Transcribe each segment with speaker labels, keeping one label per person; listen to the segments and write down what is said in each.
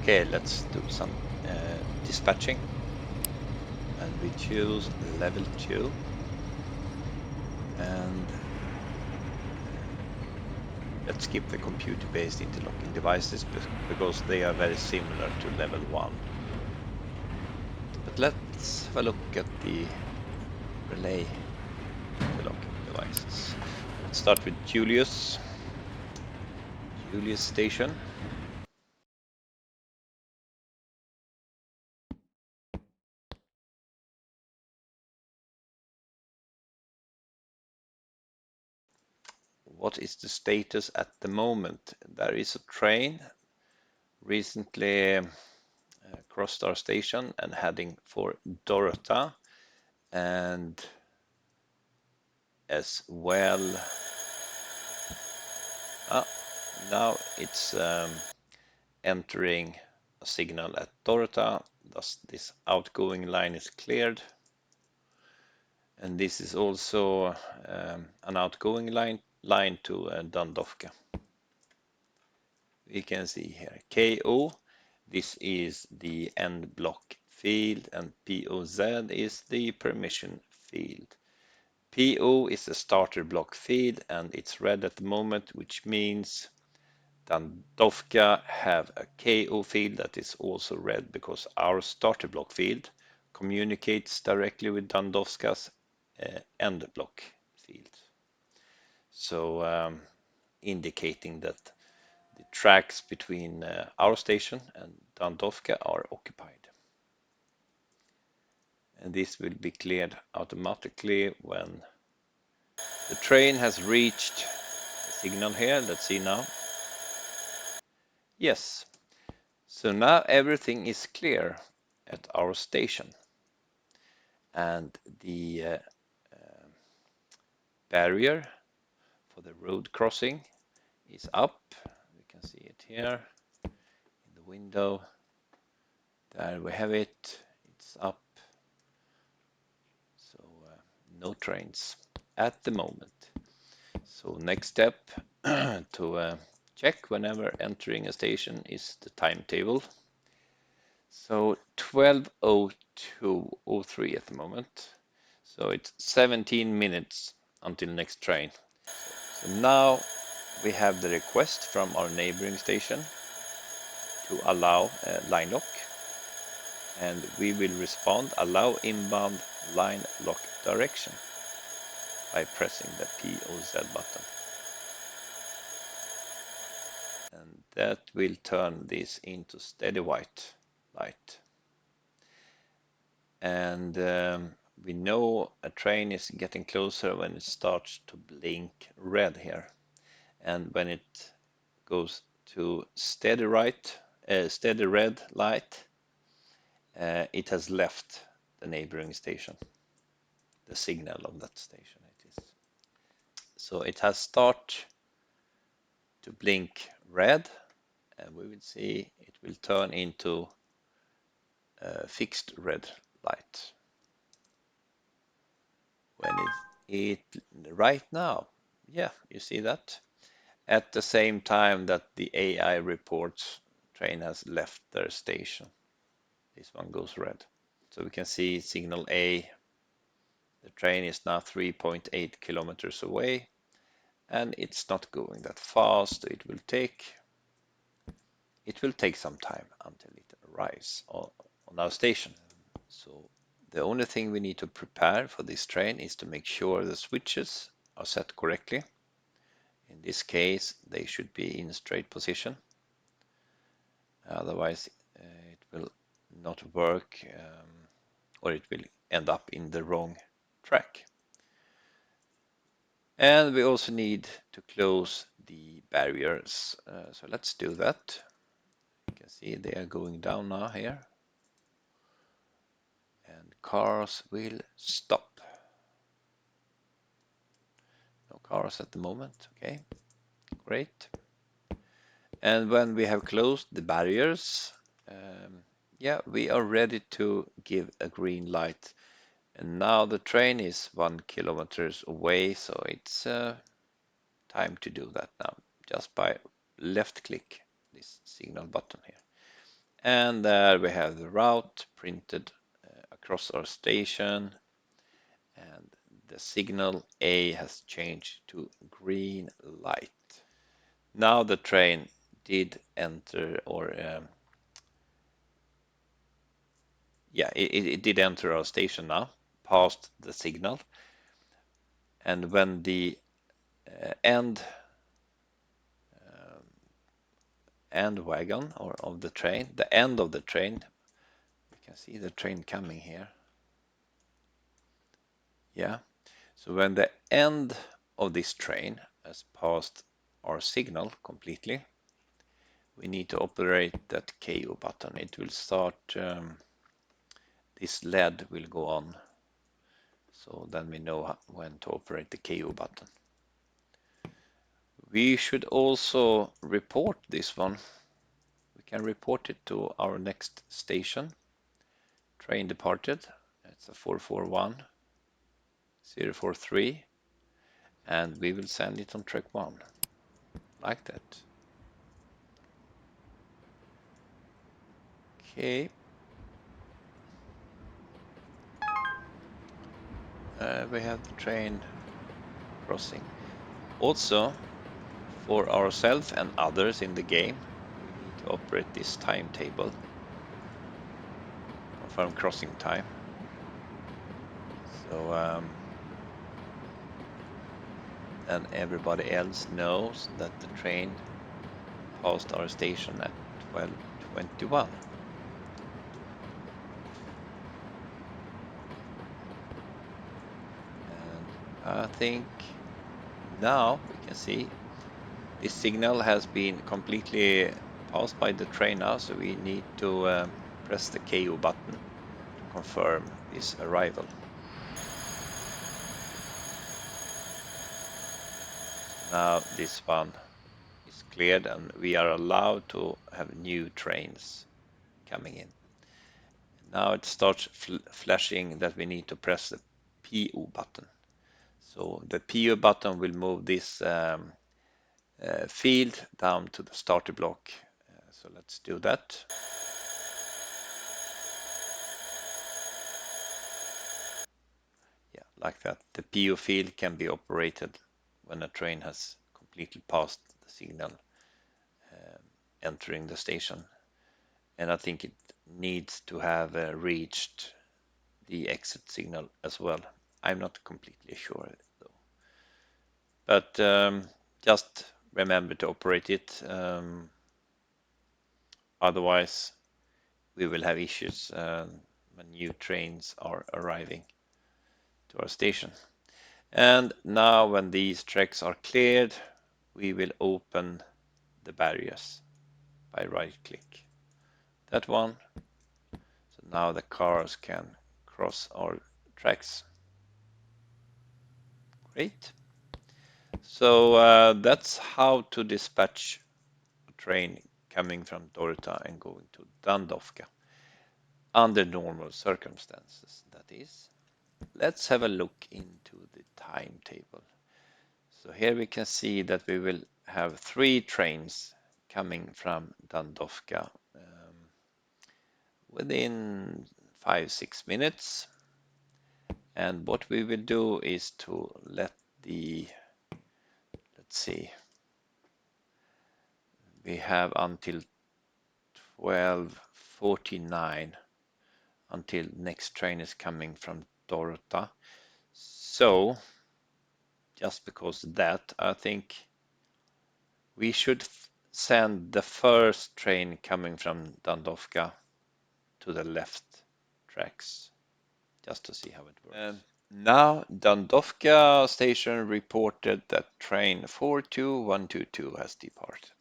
Speaker 1: Okay, let's do some dispatching, and we choose level 2, and let's skip the computer-based interlocking devices because they are very similar to level 1. But let's have a look at the relay interlocking devices. Let's start with Julius station. What is the status at the moment? There is a train recently crossed our station and heading for Dorota, and as well now it's entering a signal at Dorota. Thus this outgoing line is cleared, and this is also an outgoing line to Dandovka. We can see here KO, this is the end block field, and POZ is the permission field. PO is the starter block field, and it's red at the moment, which means Dandovka have a KO field that is also red because our starter block field communicates directly with Dandovska's end block field. So indicating that the tracks between our station and Dandovka are occupied. And this will be cleared automatically when the train has reached the signal here. Let's see now. Yes, so now everything is clear at our station, and the barrier for the road crossing is up. We can see it here in the window. There we have it. It's up. So no trains at the moment. So next step to check whenever entering a station is the timetable. So 12:02:03 at the moment. So it's 17 minutes until next train. So now we have the request from our neighboring station to allow line lock, and we will respond allow inbound line lock direction by pressing the POZ button. And that will turn this into steady white light. And we know a train is getting closer when it starts to blink red here, and when it goes to steady red light, it has left the neighboring station, the signal of that station it is. So it has started to blink red, and we will see it will turn into fixed red light when it right now. Yeah, you see that at the same time that the AI reports train has left their station. This one goes red. So we can see signal A, the train is now 3.8 kilometers away, and it's not going that fast. It will take some time until it arrives on our station. So the only thing we need to prepare for this train is to make sure the switches are set correctly. In this case, they should be in straight position. Otherwise, it will not work, or it will end up in the wrong track. And we also need to close the barriers. So let's do that. You can see they are going down now here. And cars will stop. No cars at the moment. Okay, great. And when we have closed the barriers, yeah, we are ready to give a green light. And now the train is 1 kilometers away, so it's time to do that now, just by left click this signal button here. And there we have the route printed across our station, and the signal A has changed to green light. Now the train did enter, or it did enter our station now, past the signal. And when the end wagon or of the train, the end of the train, you can see the train coming here. Yeah, so when the end of this train has passed our signal completely, we need to operate that KO button. It will start, this LED will go on, so then we know when to operate the KO button. We should also report this one. We can report it to our next station. Train departed. It's a 441-043, and we will send it on track 1 like that. Okay. We have the train crossing. Also, for ourselves and others in the game, we need to operate this timetable. Confirm crossing time. So then everybody else knows that the train passed our station at 12:21. And I think now we can see this signal has been completely passed by the train now, so we need to press the KO button to confirm this arrival. Now this one is cleared and we are allowed to have new trains coming in. Now it starts flashing that we need to press the PO button. So the PO button will move this field down to the starter block. So let's do that. Yeah, like that. The PO field can be operated when a train has completely passed the signal entering the station. And I think it needs to have reached the exit signal as well. I'm not completely sure though. But just remember to operate it. Otherwise, we will have issues when new trains are arriving to our station. And now when these tracks are cleared, we will open the barriers by right-click. That one. So now the cars can cross our tracks. Great. So that's how to dispatch a train coming from Dorota and going to Dandovka under normal circumstances, that is. Let's have a look into the timetable. So here we can see that we will have 3 trains coming from Dandovka within 5-6 minutes. And what we will do is to let the, let's see, we have until 12:49 until next train is coming from Dorota. So just because of that, I think we should send the first train coming from Dandovka to the left tracks, just to see how it works. Now Dandovka station reported that train 42122 has departed.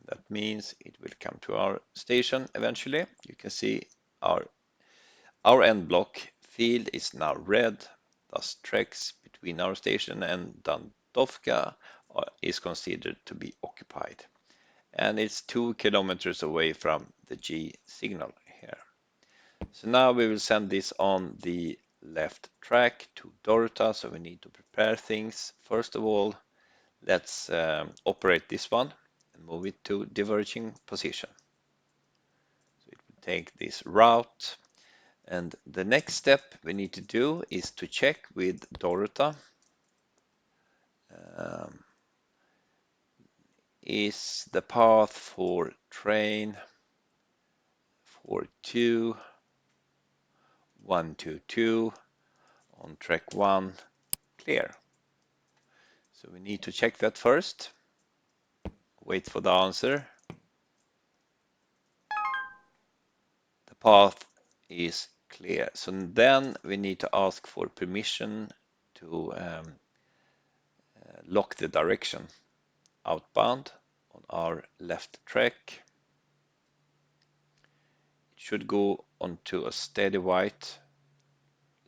Speaker 1: That means it will come to our station eventually. You can see our end block field is now red, thus tracks between our station and Dandovka is considered to be occupied. And it's 2 kilometers away from the G signal here. So now we will send this on the left track to Dorota, so we need to prepare things. First of all, let's operate this one and move it to diverging position. So it will take this route. And the next step we need to do is to check with Dorota. Is the path for train 42122 on track 1 clear? So we need to check that first. Wait for the answer. The path is clear. So then we need to ask for permission to lock the direction outbound on our left track. It should go onto a steady white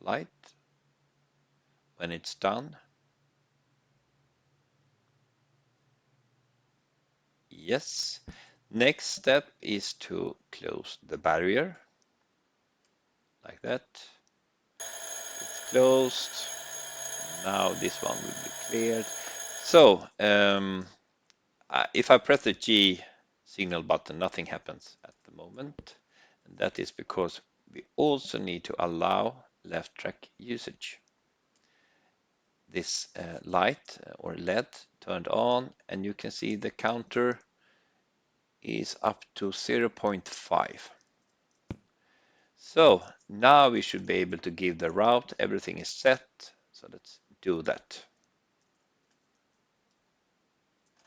Speaker 1: light when it's done. Yes. Next step is to close the barrier like that. It's closed. Now this one will be cleared. So if I press the G signal button, nothing happens at the moment. And that is because we also need to allow left track usage. This light or LED turned on, and you can see the counter is up to 0.5. So now we should be able to give the route. Everything is set. So let's do that.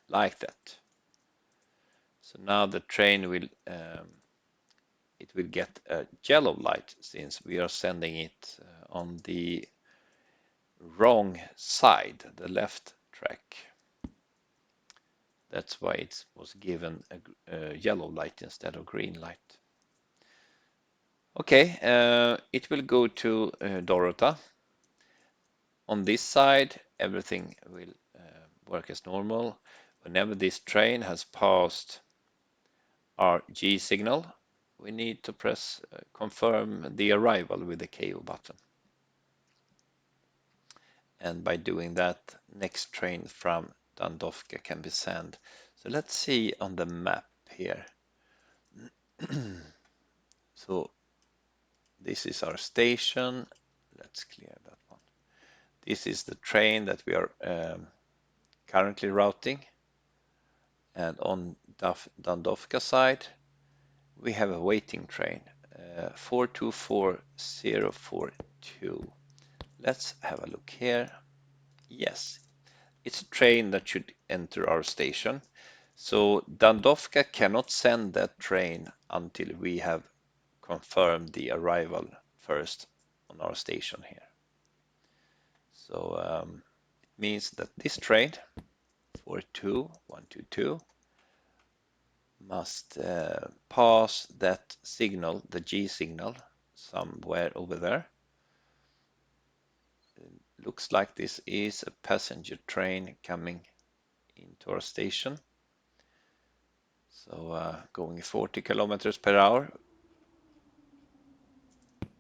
Speaker 1: Like that. So now the train will it will get a yellow light since we are sending it on the wrong side, the left track. That's why it was given a yellow light instead of green light. Okay, it will go to Dorota. On this side, everything will work as normal. Whenever this train has passed our G signal, we need to press confirm the arrival with the KO button. And by doing that, next train from Dandovka can be sent. So let's see on the map here. So this is our station. Let's clear that one. This is the train that we are currently routing. And on Dandovka side, we have a waiting train, 424042. Let's have a look here. Yes, it's a train that should enter our station. So Dandovka cannot send that train until we have confirmed the arrival first on our station here. So it means that this train, 42122, must pass that signal, the G signal, somewhere over there. It looks like this is a passenger train coming into our station. So going 40 kilometers per hour.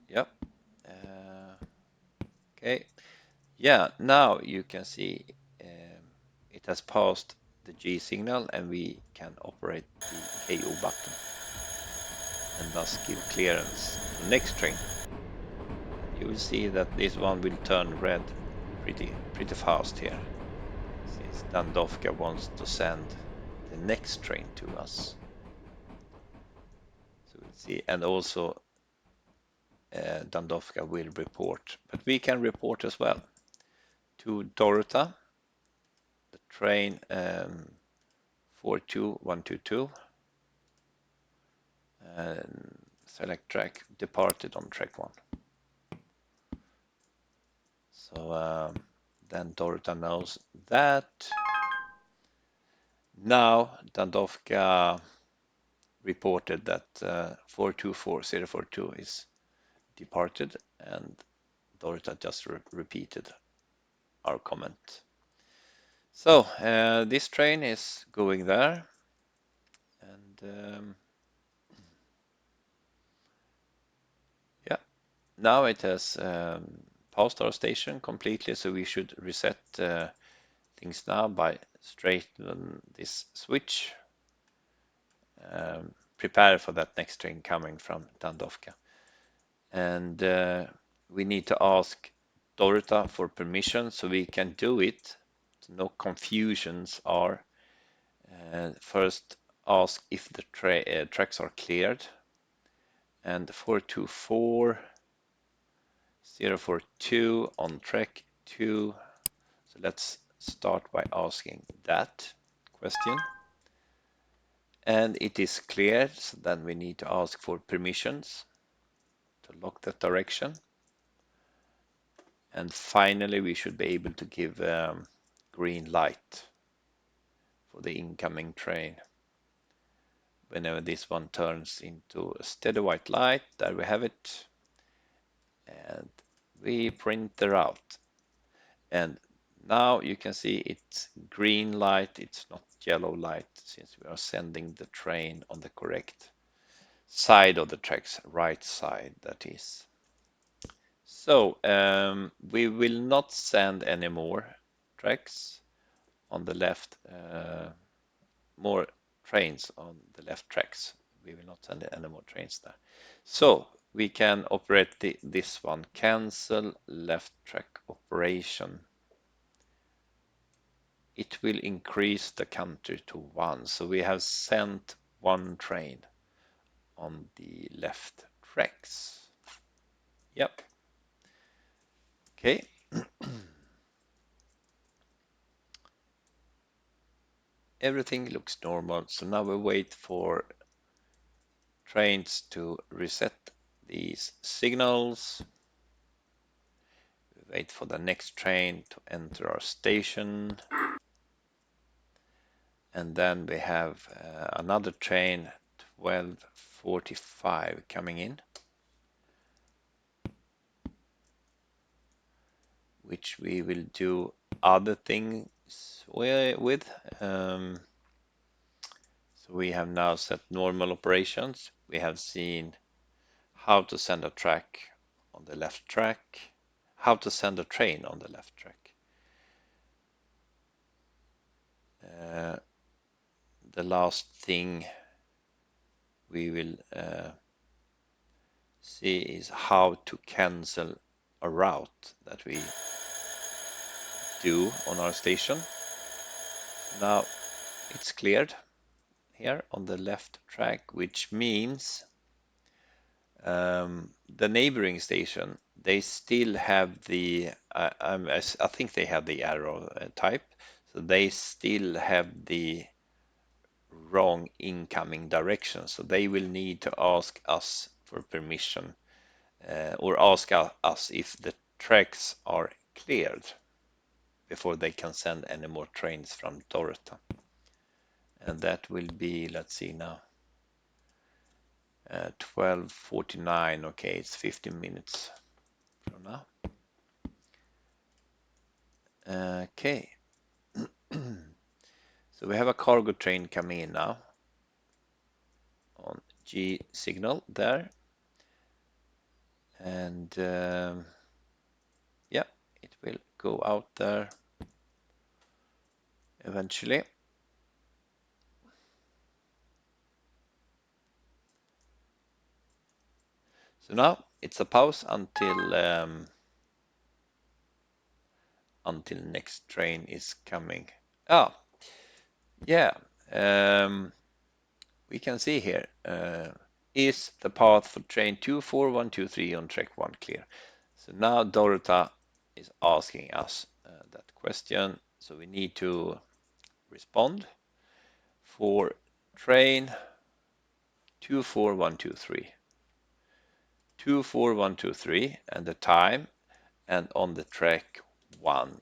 Speaker 1: Yep. Okay. Yeah, now you can see it has passed the G signal and we can operate the KO button and thus give clearance to the next train. You will see that this one will turn red pretty fast here since Dandovka wants to send the next train to us. So we'll see, and also Dandovka will report, but we can report as well to Dorota, the train 42122, and select track departed on track 1. So then Dorota knows that. Now Dandovka reported that 424042 is departed, and Dorota just repeated our comment. So this train is going there, and yeah, now it has passed our station completely, so we should reset things now by straightening this switch. prepare for that next train coming from Dandovka. And we need to ask Dorota for permission so we can do it. So no confusions are. First, ask if the tracks are cleared. And 424 042 on track 2. So let's start by asking that question. And it is cleared, so then we need to ask for permissions to lock that direction. And finally, we should be able to give green light for the incoming train. Whenever this one turns into a steady white light, there we have it. And we print the route. And now you can see it's green light, it's not yellow light, since we are sending the train on the correct side of the tracks, right side that is. So we will not send any more tracks on the left, more trains on the left tracks. We will not send any more trains there. So we can operate this one, cancel left track operation. It will increase the counter to 1. So we have sent one train on the left tracks. Yep. Okay. Everything looks normal. So now we wait for trains to reset these signals. We wait for the next train to enter our station. And then we have another train, 12:45, coming in, which we will do other things with. So we have now set normal operations. We have seen how to send a track on the left track, how to send a train on the left track. The last thing we will see is how to cancel a route that we do on our station. Now it's cleared here on the left track, which means the neighboring station, they still have the, I think they have the arrow type, so they still have the wrong incoming direction. So they will need to ask us for permission or ask us if the tracks are cleared before they can send any more trains from Dorota. And that will be, let's see now, 12:49. Okay, it's 15 minutes from now. Okay. So we have a cargo train coming in now on G signal there. And yeah, it will go out there eventually. So now it's a pause until next train is coming. Yeah, we can see here, is the path for train 24123 on track 1 clear? So now Dorota is asking us that question, so we need to respond for train 24123. 24123 and the time, and on the track 1.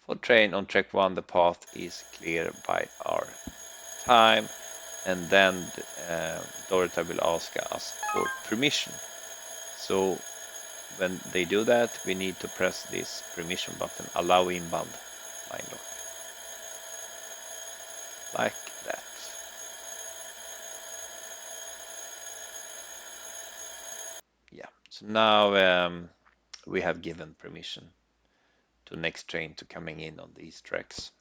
Speaker 1: For train on track 1, the path is clear by our time, and then Dorota will ask us for permission. So when they do that, we need to press this permission button, allow inbound line lock, like that. Yeah, so now we have given permission to next train to coming in on these tracks.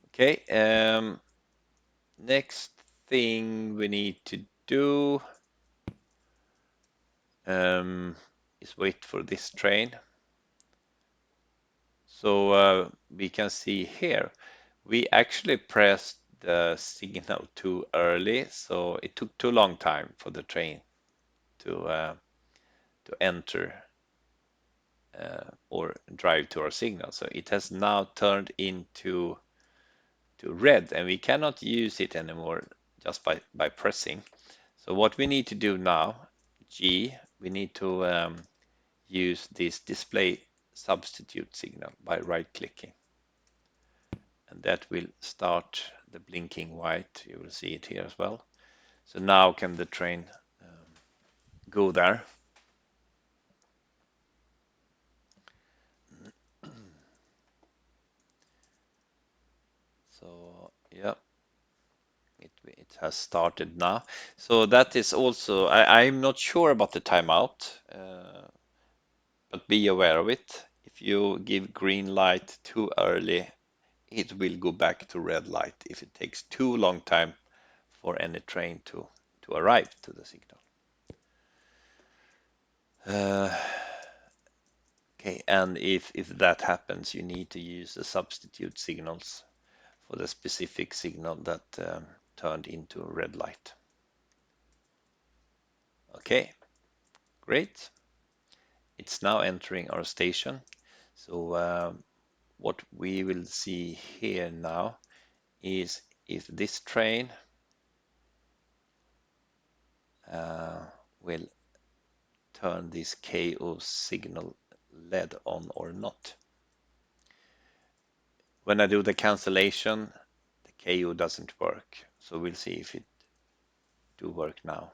Speaker 1: Okay, Next thing we need to do is wait for this train. So we can see here, we actually pressed the signal too early, so it took too long time for the train to enter or drive to our signal. So it has now turned into red, and we cannot use it anymore just by pressing. So what we need to do now, G, we need to use this display substitute signal by right-clicking. And that will start the blinking white. You will see it here as well. So now can the train go there. So yeah, it has started now. So that is also, I'm not sure about the timeout, but be aware of it. If you give green light too early, it will go back to red light if it takes too long time for any train to arrive to the signal. Okay, and if that happens, you need to use the substitute signals for the specific signal that turned into red light. Okay, great. It's now entering our station. So what we will see here now is if this train will turn this KO signal LED on or not. When I do the cancellation, the KO doesn't work. So we'll see if it do work now.